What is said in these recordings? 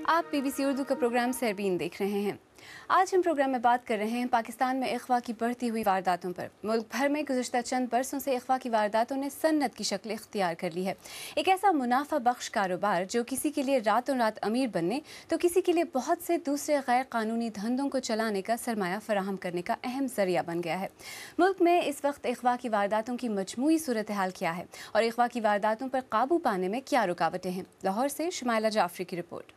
آپ BBC اردو کا programme سیربین دیکھ رہے ہیں۔ آج ہم پروگرام میں بات کر رہے ہیں پاکستان میں اغوا کی بڑھتی ہوئی وارداتوں پر۔ ملک بھر میں گزشتہ چند برسوں سے اغوا کی وارداتوں نے صنعت کی شکل اختیار کر لی ہے، ایک ایسا منافع بخش کاروبار جو کسی کے لیے راتوں رات امیر بننے تو کسی کے لیے بہت سے دوسرے غیر قانونی دھندوں کو چلانے کا سرمایہ فراہم کرنے کا اہم ذریعہ بن گیا ہے۔ ملک میں اس وقت اغوا کی وارداتوں کی مجموعی صورتحال کیا ہے اور اغوا کی وارداتوں پر قابو پانے میں کیا رکاوٹیں ہیں؟ لاہور سے شمائلہ جعفری کی رپورٹ۔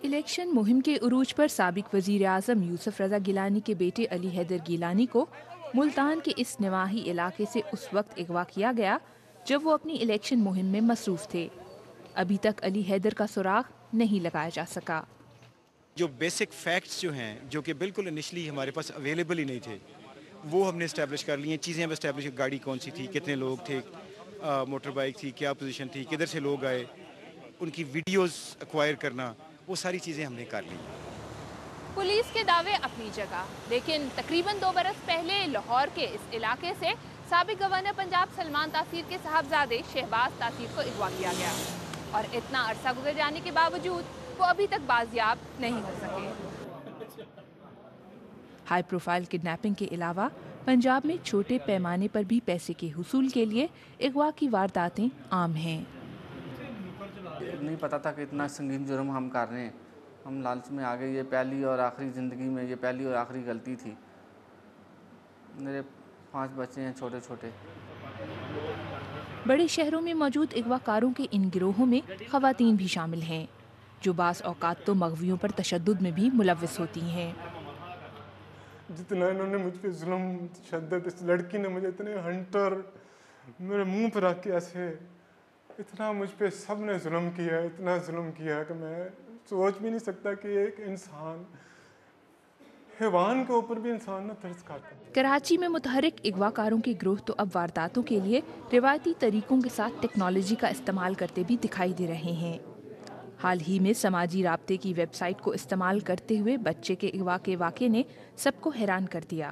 الیکشن مہم کے عروج پر سابق وزیر اعظم یوسف رضا گیلانی کے بیٹے علی حیدر گیلانی کو ملتان کے اس نواحی علاقے سے اس وقت اغوا کیا گیا جب وہ اپنی الیکشن مہم میں مصروف تھے۔ ابھی تک علی حیدر کا سراغ نہیں لگایا جا سکا۔ جو بیسک فیکٹس جو ہیں جو کہ بالکل انیشلی ہمارے پاس اویلیبل ہی نہیں تھے، وہ ہم نے اسٹیبلش کر لی ہیں۔ چیزیں ہم اسٹیبلش، گاڑی کون سی تھی، کتنے لوگ تھے، موٹر بائک تھی، کیا پوزیشن تھی، کدھر سے لوگ آئے، ان کی ویڈیوز ایکوائر کرنا، وہ ساری چیزیں ہم نے کر لی۔ پولیس کے دعوے اپنی جگہ، لیکن تقریباً 2 برس پہلے لاہور کے اس علاقے سے سابق گورنر پنجاب سلمان تاثیر کے صاحبزادے شہباز تاثیر کو اغوا کیا گیا اور اتنا عرصہ گزر جانے کے باوجود وہ ابھی تک بازیاب نہیں ہو سکے۔ ہائی پروفائل کڈنیپنگ کے علاوہ پنجاب میں چھوٹے پیمانے پر بھی پیسے کے حصول کے لیے اغوا کی وارداتیں عام ہیں۔ نہیں پتا تھا کہ اتنا سنگین جرم ہم کر رہے ہیں، ہم لالچ میں آ گئے۔ یہ پہلی اور آخری زندگی میں یہ پہلی اور آخری غلطی تھی۔ میرے 5 بچے ہیں چھوٹے چھوٹے۔ بڑے شہروں میں موجود اغوا کاروں کے ان گروہوں میں خواتین بھی شامل ہیں جو بعض اوقات تو مغویوں پر تشدد میں بھی ملوث ہوتی ہیں۔ جتنا انہوں نے مجھ پہ ظلم تشدد، اس لڑکی نے مجھے اتنے ہنٹر میرے منہ پہ رکھ کے ایسے اتنا مجھ پہ سب نے ظلم کیا ہے، اتنا ظلم کیا ہے کہ میں سوچ بھی نہیں سکتا کہ ایک انسان، حیوان کے اوپر بھی انسان نہ ترس کھاتا ہے۔ کراچی میں متحرک اغوا کاروں کے گروہ تو اب وارداتوں کے لیے روایتی طریقوں کے ساتھ ٹیکنالوجی کا استعمال کرتے بھی دکھائی دے رہے ہیں۔ حال ہی میں سماجی رابطے کی ویب سائٹ کو استعمال کرتے ہوئے بچے کے اغوا کے واقعے نے سب کو حیران کر دیا۔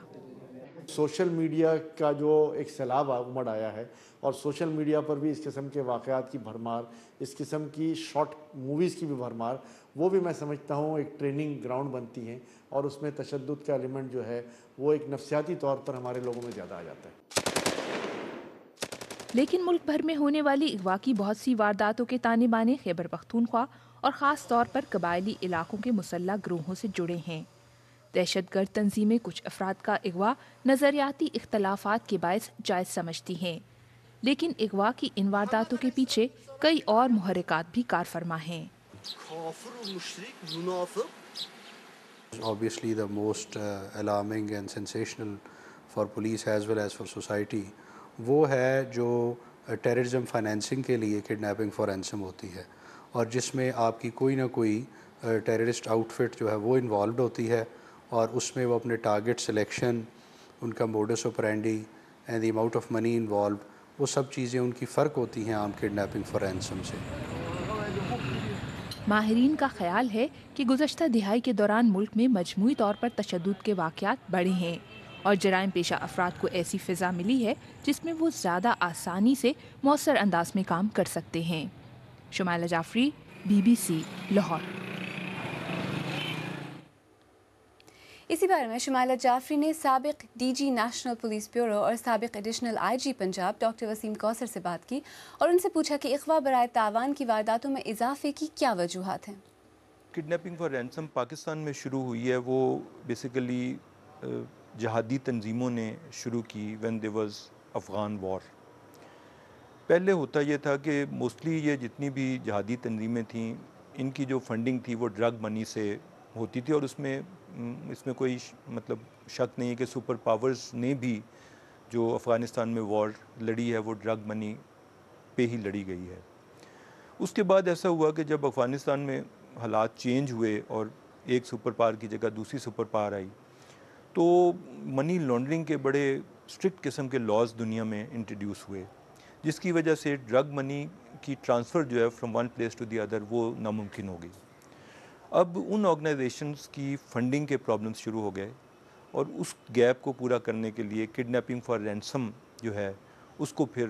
سوشل میڈیا کا جو ایک سیلاب امڑ آیا ہے اور سوشل میڈیا پر بھی اس قسم کے واقعات کی بھرمار، اس قسم کی شارٹ موویز کی بھی بھرمار، وہ بھی میں سمجھتا ہوں ایک ٹریننگ گراؤنڈ بنتی ہیں اور اس میں تشدد کا ایلیمنٹ جو ہے وہ ایک نفسیاتی طور پر ہمارے لوگوں میں زیادہ آ جاتا ہے۔ لیکن ملک بھر میں ہونے والی اغوا کی بہت سی وارداتوں کے تانے بانے خیبر پختونخوا اور خاص طور پر قبائلی علاقوں کے مسلح گروہوں سے جڑے ہیں۔ دہشت گرد تنظیمیں کچھ افراد کا اغوا نظریاتی اختلافات کے باعث جائز سمجھتی ہیں، لیکن اغوا کی ان وارداتوں کے پیچھے کئی اور محرکات بھی کار فرما ہیں۔ Obviously the most alarming and sensational for police as well as for society وہ ہے جو ٹیررزم فائنینسنگ کے لیے کڈنیپنگ فار رینسم ہوتی ہے، اور جس میں آپ کی کوئی نہ کوئی ٹیررسٹ آؤٹ فٹ جو ہے وہ انوالوڈ ہوتی ہے، اور اس میں وہ اپنے ٹارگٹ سلیکشن، ان کا modus operandi and the amount of money involved, وہ سب چیزیں ان کی فرق ہوتی ہیں عام کڈنیپنگ فار رینسم سے۔ ماہرین کا خیال ہے کہ گزشتہ دہائی کے دوران ملک میں مجموعی طور پر تشدد کے واقعات بڑھے ہیں اور جرائم پیشہ افراد کو ایسی فضا ملی ہے جس میں وہ زیادہ آسانی سے مؤثر انداز میں کام کر سکتے ہیں۔ شمائلہ جعفری، BBC لاہور۔ اسی بارے میں شمائلہ جعفری نے سابق DG نیشنل پولیس بیورو اور سابق additional IG Punjab doctor Waseem Kausar سے بات کی اور ان سے پوچھا کہ اغوا برائے تاوان کی وارداتوں میں اضافے کی کیا وجوہات ہیں۔ کڈنیپنگ فار رینسم پاکستان میں شروع ہوئی ہے، وہ بیسیکلی جہادی تنظیموں نے شروع کی وین there واز افغان وار۔ پہلے ہوتا یہ تھا کہ موسٹلی یہ جتنی بھی جہادی تنظیمیں تھیں ان کی جو فنڈنگ تھی وہ ڈرگ منی سے ہوتی تھی، اور اس میں کوئی مطلب شک نہیں ہے کہ سپر پاورز نے بھی جو افغانستان میں وار لڑی ہے وہ ڈرگ منی پہ ہی لڑی گئی ہے۔ اس کے بعد ایسا ہوا کہ جب افغانستان میں حالات چینج ہوئے اور ایک سپر پاور کی جگہ دوسری سپر پاور آئی، تو منی لانڈرنگ کے بڑے اسٹرکٹ قسم کے لاز دنیا میں انٹروڈیوس ہوئے، جس کی وجہ سے ڈرگ منی کی ٹرانسفر جو ہے from one place to the other وہ ناممکن ہو گئی۔ اب ان آرگنائزیشنز کی فنڈنگ کے پرابلمس شروع ہو گئے، اور اس گیپ کو پورا کرنے کے لیے کڈنیپنگ فار رینسم جو ہے اس کو پھر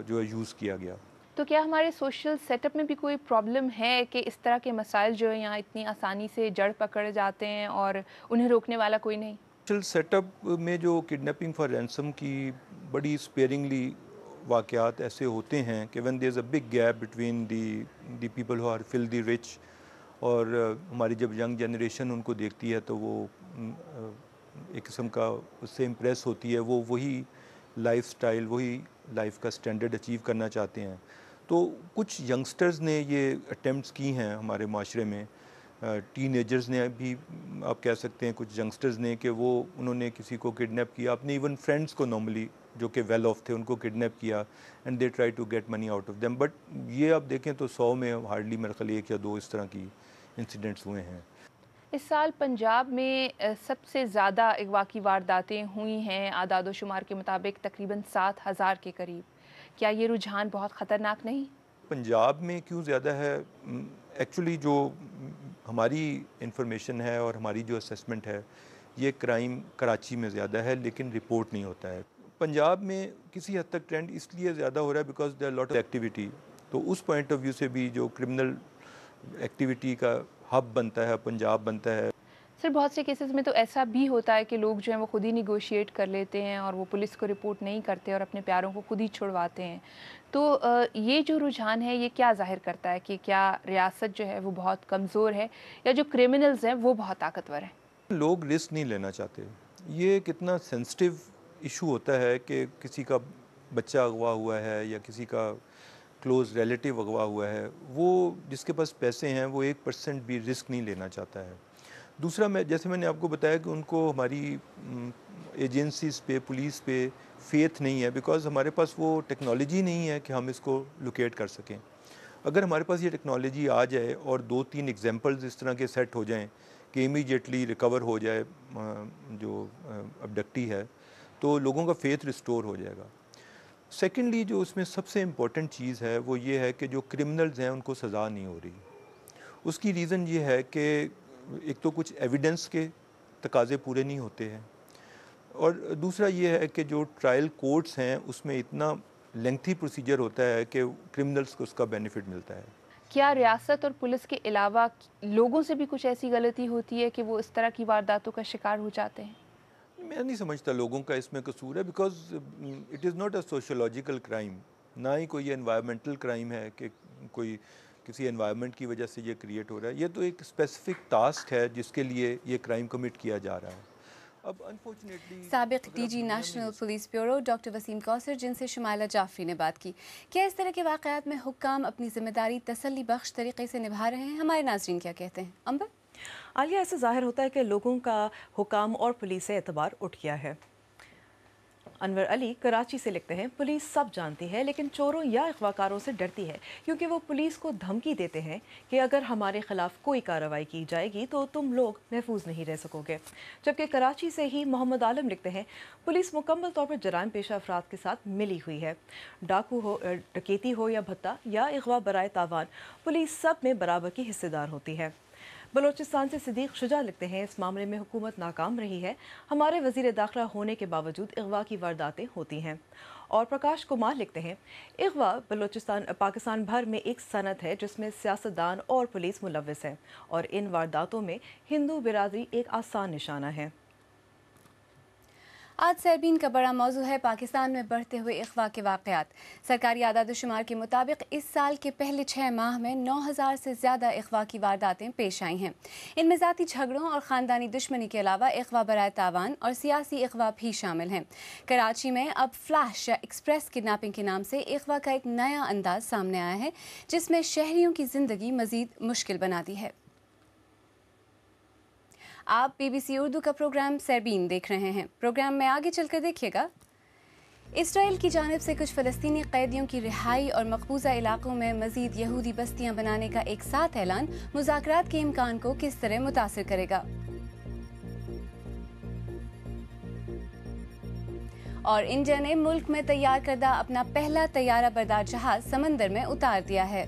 جو ہے یوز کیا گیا۔ تو کیا ہمارے سوشل سیٹ اپ میں بھی کوئی پرابلم ہے کہ اس طرح کے مسائل جو ہیں یہاں اتنی آسانی سے جڑ پکڑ جاتے ہیں اور انہیں روکنے والا کوئی نہیں؟ سوشل سیٹ اپ میں جو کڈنیپنگ فار رینسم کی بڑی اسپیئرنگلی واقعات ایسے ہوتے ہیں کہ when there is a big gap between the people who are filthy rich, اور ہماری جب ینگ جنریشن ان کو دیکھتی ہے تو وہ ایک قسم کا اس سے امپریس ہوتی ہے، وہ وہی لائف سٹائل، وہی لائف کا سٹینڈرڈ اچیو کرنا چاہتے ہیں. تو کچھ ینگسٹرز نے یہ اٹیمپٹس کی ہیں ہمارے معاشرے میں، ٹین ایجرز نے بھی آپ کہہ سکتے ہیں، کچھ ینگسٹرز نے کہ انہوں نے کسی کو کڈنیپ کیا، اپنے ایون فرینڈس کو نارملی جو کہ ویل آف تھے ان کو کڈنیپ کیا، and they try to get money out of them. But یہ آپ دیکھیں تو 100 میں ہارڈلی میرے خیال 1 یا 2 اس طرح کی انسیڈنٹس ہوئے ہیں. اس سال پنجاب میں سب سے زیادہ اغوا کی وارداتیں ہوئی ہیں، اعداد و شمار کے مطابق تقریباً 7,000 کے قریب. کیا یہ رجحان بہت خطرناک نہیں؟ پنجاب میں کیوں زیادہ ہے؟ ایکچولی جو ہماری انفارمیشن ہے اور ہماری جو اسیسمنٹ ہے، یہ کرائم کراچی میں زیادہ ہے لیکن رپورٹ نہیں ہوتا ہے. پنجاب میں کسی حد تک ٹرینڈ اس لیے زیادہ ہو رہا ہے because there lot of activity. تو اس پوائنٹ آف ویو سے بھی جو کرمنل ایکٹیویٹی کا ہب بنتا ہے پنجاب بنتا ہے. سر بہت سے کیسز میں تو ایسا بھی ہوتا ہے کہ لوگ جو ہیں وہ خود ہی نیگوشیٹ کر لیتے ہیں اور وہ پولیس کو رپورٹ نہیں کرتے اور اپنے پیاروں کو خود ہی چھڑواتے ہیں. تو یہ جو رجحان ہے یہ کیا ظاہر کرتا ہے کہ کیا ریاست جو ہے وہ بہت کمزور ہے یا جو کرمنلز ہیں وہ بہت طاقتور ہیں؟ لوگ رسک نہیں لینا چاہتے. یہ کتنا سینسٹیو ایشو ہوتا ہے کہ کسی کا بچہ اغوا ہوا ہے یا کسی کا کلوز ریلیٹیو اغوا ہوا ہے، وہ جس کے پاس پیسے ہیں وہ 1% بھی رسک نہیں لینا چاہتا ہے. دوسرا جیسے میں نے آپ کو بتایا کہ ان کو ہماری ایجنسیز پہ، پولیس پہ فیتھ نہیں ہے بیکاز ہمارے پاس وہ ٹیکنالوجی نہیں ہے کہ ہم اس کو لوکیٹ کر سکیں. اگر ہمارے پاس یہ ٹیکنالوجی آ جائے اور 2-3 ایگزامپلز اس طرح کے سیٹ ہو جائیں کہ امیجیٹلی ریکور ہو جائے جو ابڈکٹی ہے، تو لوگوں کا فیتھ ریسٹور ہو جائے گا. سیکنڈلی جو اس میں سب سے امپورٹنٹ چیز ہے وہ یہ ہے کہ جو کرمنلز ہیں ان کو سزا نہیں ہو رہی. اس کی ریزن یہ ہے کہ ایک تو کچھ ایویڈنس کے تقاضے پورے نہیں ہوتے ہیں، اور دوسرا یہ ہے کہ جو ٹرائل کورٹس ہیں اس میں اتنا لینتھی پروسیجر ہوتا ہے کہ کرمنلز کو اس کا بینیفٹ ملتا ہے. کیا ریاست اور پولیس کے علاوہ لوگوں سے بھی کچھ ایسی غلطی ہوتی ہے کہ وہ اس طرح کی وارداتوں کا شکار ہو جاتے ہیں؟ میں نہیں سمجھتا لوگوں کا اس میں قصور ہے because it is not a sociological crime. نہ ہی کوئی یہ انوائرمنٹل کرائم ہے کہ کوئی کسی انوائرمنٹ کی وجہ سے یہ کریٹ ہو رہا ہے. یہ تو ایک اسپیسیفک ٹاسک ہے جس کے لیے یہ کرائم کمٹ کیا جا رہا ہے. اب انفارچونیٹلی سابق D G national police bureau doctor Waseem Kausar جن سے شمائلہ جعفری نے بات کی. کیا اس طرح کے واقعات میں حکام اپنی ذمہ داری تسلی بخش طریقے سے نبھا رہے ہیں؟ ہمارے ناظرین کیا کہتے ہیں؟ امبر. عالیہ، ایسے ظاہر ہوتا ہے کہ لوگوں کا حکام اور پولیس سے اعتبار اٹھ گیا ہے. انور علی کراچی سے لکھتے ہیں، پولیس سب جانتی ہے لیکن چوروں یا اغواکاروں سے ڈرتی ہے کیونکہ وہ پولیس کو دھمکی دیتے ہیں کہ اگر ہمارے خلاف کوئی کارروائی کی جائے گی تو تم لوگ محفوظ نہیں رہ سکو گے. جبکہ کراچی سے ہی محمد عالم لکھتے ہیں، پولیس مکمل طور پر جرائم پیشہ افراد کے ساتھ ملی ہوئی ہے. ڈاکو ہو، ڈکیتی ہو یا بھتہ یا اغوا برائے تاوان، پولیس سب میں برابر کی حصے دار ہوتی ہے. بلوچستان سے صدیق شجاع لکھتے ہیں، اس معاملے میں حکومت ناکام رہی ہے، ہمارے وزیر داخلہ ہونے کے باوجود اغوا کی وارداتیں ہوتی ہیں. اور پرکاش کمار لکھتے ہیں، اغوا پاکستان بھر میں ایک صنعت ہے جس میں سیاستدان اور پولیس ملوث ہیں، اور ان وارداتوں میں ہندو برادری ایک آسان نشانہ ہے. آج سیربین کا بڑا موضوع ہے پاکستان میں بڑھتے ہوئے اغوا کے واقعات. سرکاری اعداد و شمار کے مطابق اس سال کے پہلے 6 ماہ میں 9,000 سے زیادہ اغوا کی وارداتیں پیش آئی ہیں. ان میں ذاتی جھگڑوں اور خاندانی دشمنی کے علاوہ اغوا برائے تاوان اور سیاسی اغوا بھی شامل ہیں. کراچی میں اب فلیش یا ایکسپریس کڈنیپنگ کے نام سے اغوا کا ایک نیا انداز سامنے آیا ہے جس میں شہریوں کی زندگی مزید مشکل بنا دی ہے. آپ BBC اردو کا پروگرام سیربین دیکھ رہے ہیں. پروگرام میں آگے چل کر دیکھیے گا، اسرائیل کی جانب سے کچھ فلسطینی قیدیوں کی رہائی اور مقبوضہ علاقوں میں مزید یہودی بستیاں بنانے کا ایک ساتھ اعلان مذاکرات کے امکان کو کس طرح متاثر کرے گا. اور انڈیا نے ملک میں تیار کردہ اپنا پہلا طیارہ بردار جہاز سمندر میں اتار دیا ہے.